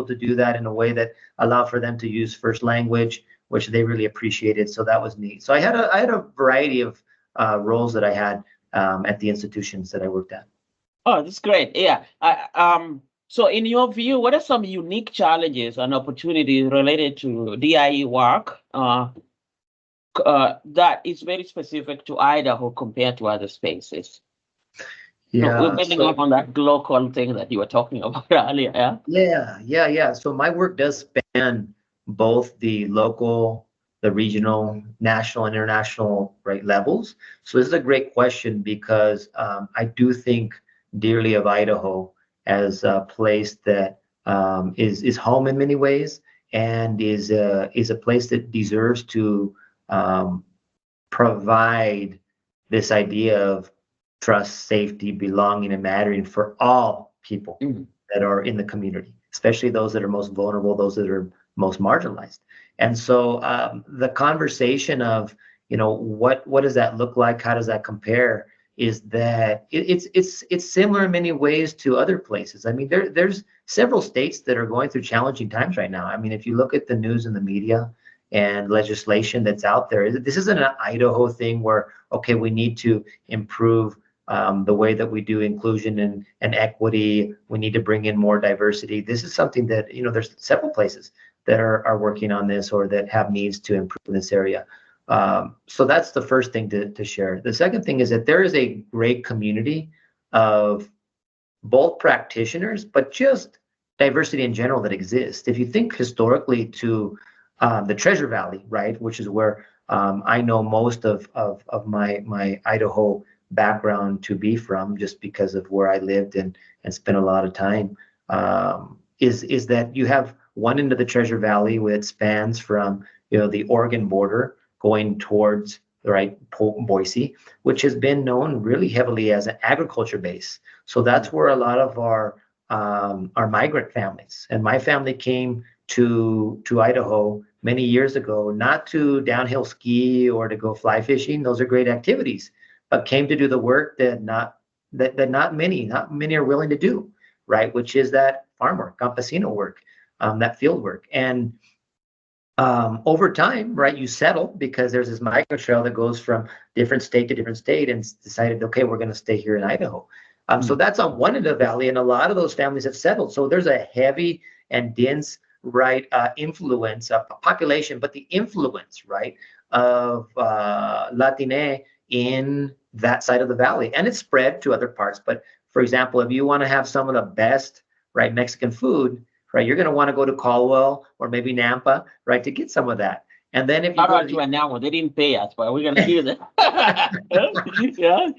able to do that in a way that allowed for them to use first language, which they really appreciated. So that was neat. So I had a variety of roles that I had at the institutions that I worked at. Oh, that's great. Yeah. So in your view, what are some unique challenges and opportunities related to DIE work that is very specific to Idaho compared to other spaces? So we're Yeah. building up on that local thing that you were talking about earlier. Yeah. So my work does span both the local, the regional, national, and international, right, levels. So this is a great question because I do think dearly of Idaho as a place that is home in many ways and is a place that deserves to um, provide this idea of trust, safety, belonging, and mattering for all people Mhm. that are in the community, especially those that are most vulnerable, those that are most marginalized. And so the conversation of, what does that look like? How does that compare? Is that it's similar in many ways to other places. I mean, there's several states that are going through challenging times right now. I mean, if you look at the news and the media and legislation that's out there, this isn't an Idaho thing where, okay, we need to improve the way that we do inclusion and equity. We need to bring in more diversity. This is something that, there's several places that are working on this or that have needs to improve in this area. So that's the first thing to share. The second thing is that there is a great community of both practitioners, but just diversity in general that exists. If you think historically to the Treasure Valley, right, which is where I know most of my Idaho background to be from, just because of where I lived and spent a lot of time, is that you have one end of the Treasure Valley which spans from the Oregon border going towards right Boise, which has been known really heavily as an agriculture base. So that's where a lot of our migrant families and my family came to Idaho many years ago, not to downhill ski or to go fly fishing. Those are great activities, but came to do the work that not many are willing to do, right? Which is that farm work, campesino work, that field work. And over time, right, you settle because there's this micro trail that goes from different state to different state and decided, okay, we're going to stay here in Idaho. So that's on one end of the valley, and a lot of those families have settled. So there's a heavy and dense, right, influence of population, but the influence, right, of Latine in that side of the valley, and it's spread to other parts. But for example, if you want to have some of the best, right, Mexican food, right, you're going to want to go to Caldwell or maybe Nampa, right, to get some of that. And then if you go to Nampa, they didn't pay us, but we're going to do that. Yeah.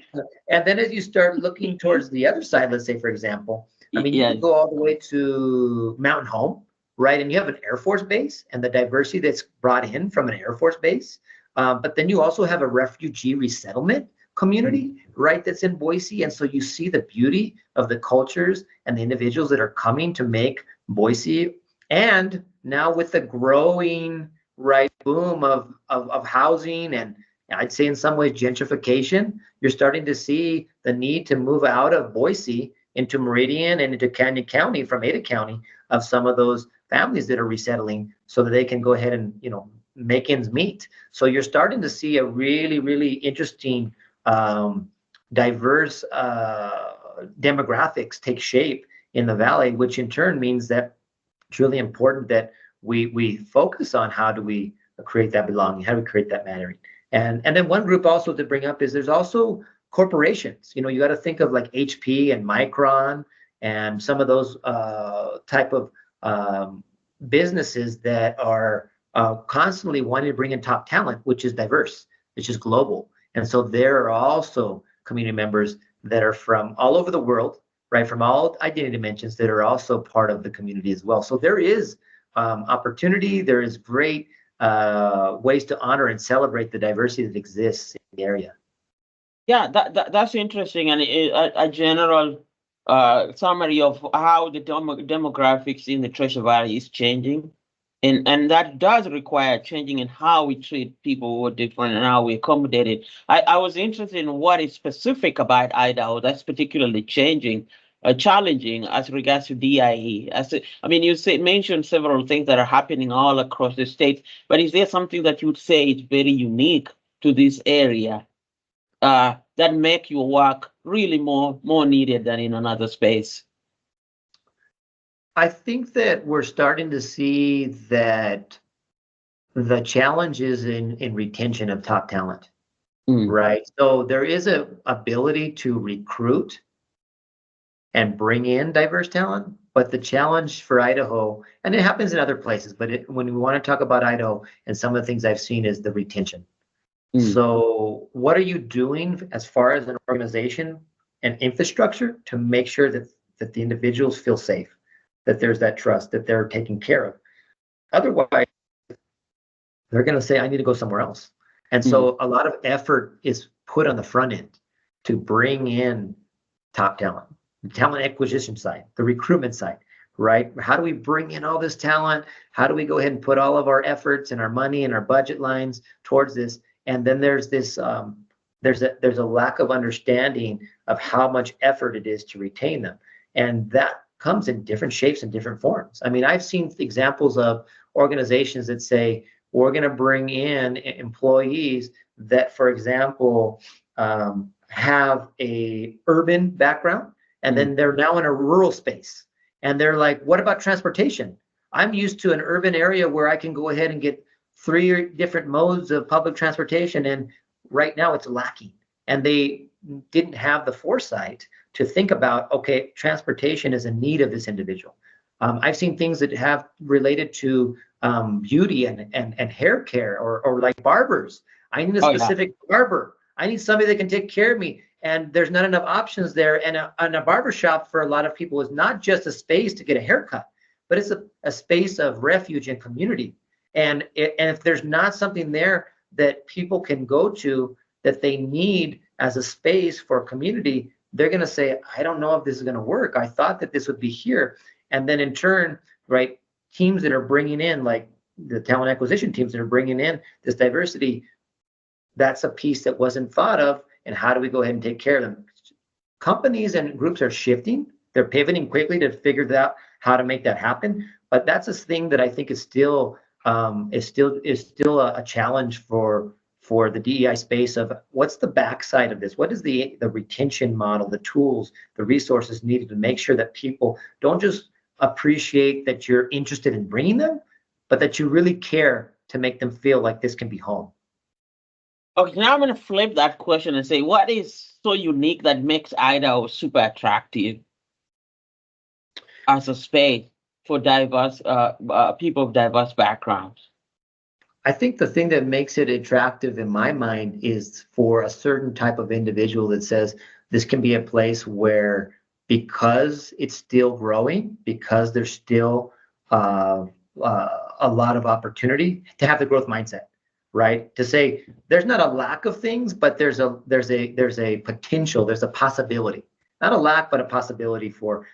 And then as you start looking towards the other side, let's say, for example, I mean, you can go all the way to Mountain Home, right? And you have an Air Force base and the diversity that's brought in from an Air Force base. But then you also have a refugee resettlement community, right, that's in Boise. And so you see the beauty of the cultures and the individuals that are coming to make Boise. And now with the growing, right, boom of housing and I'd say in some ways gentrification, you're starting to see the need to move out of Boise into Meridian and into Canyon County from Ada County of some of those families that are resettling so that they can go ahead and, make ends meet. So you're starting to see a really, really interesting, diverse demographics take shape in the valley, which in turn means that it's really important that we focus on how do we create that belonging, how do we create that mattering. And then one group also to bring up is there's also corporations. You got to think of like HP and Micron and some of those type of businesses that are constantly wanting to bring in top talent, which is diverse, which is global. And so there are also community members that are from all over the world, right, from all identity dimensions that are also part of the community as well. So there is opportunity. There is great ways to honor and celebrate the diversity that exists in the area. Yeah, that's interesting, and a general summary of how the demographics in the Treasure Valley is changing, and that does require changing in how we treat people who are different and how we accommodate it. I was interested in what is specific about Idaho that's particularly changing, challenging as regards to DIE? I mean, you mentioned several things that are happening all across the state, but is there something that you would say is very unique to this area that make your work really more needed than in another space? I think that we're starting to see that the challenge is in retention of top talent, right? So there is a ability to recruit and bring in diverse talent, but the challenge for Idaho, and it happens in other places, but when we want to talk about Idaho and some of the things I've seen is the retention. So what are you doing as far as an organization and infrastructure to make sure that the individuals feel safe, that there's that trust, that they're taken care of? Otherwise, they're going to say, I need to go somewhere else. And so a lot of effort is put on the front end to bring in top talent, the talent acquisition side, the recruitment side, right? How do we bring in all this talent? How do we go ahead and put all of our efforts and our money and our budget lines towards this? And then there's this, there's a lack of understanding of how much effort it is to retain them. And that comes in different shapes and different forms. I mean, I've seen examples of organizations that say, we're going to bring in employees that, for example, have a urban background, and then they're now in a rural space. And they're like, what about transportation? I'm used to an urban area where I can go ahead and get 3 different modes of public transportation, and right now it's lacking. And they didn't have the foresight to think about, okay, transportation is a need of this individual. I've seen things that have related to beauty and hair care, or like barbers. I need a specific barber. I need somebody that can take care of me. And there's not enough options there. And a barber shop for a lot of people is not just a space to get a haircut, but it's a space of refuge and community. And if there's not something there that people can go to that they need as a space for community, they're going to say, I don't know if this is going to work. I thought that this would be here. And then in turn, right, teams that are bringing in, like the talent acquisition teams that are bringing in this diversity, that's a piece that wasn't thought of. And how do we go ahead and take care of them? Companies and groups are shifting. They're pivoting quickly to figure out how to make that happen. But that's a thing that I think is still a challenge for the DEI space of what's the backside of this? What is the retention model, the tools, the resources needed to make sure that people don't just appreciate that you're interested in bringing them, but that you really care to make them feel like this can be home. Okay, now I'm going to flip that question and say, what is so unique that makes Idaho super attractive as a space for diverse people of diverse backgrounds? I think the thing that makes it attractive in my mind is for a certain type of individual that says this can be a place where, because it's still growing, because there's still a lot of opportunity, to have the growth mindset, right? To say there's not a lack of things, but there's a potential, there's a possibility, not a lack, but a possibility for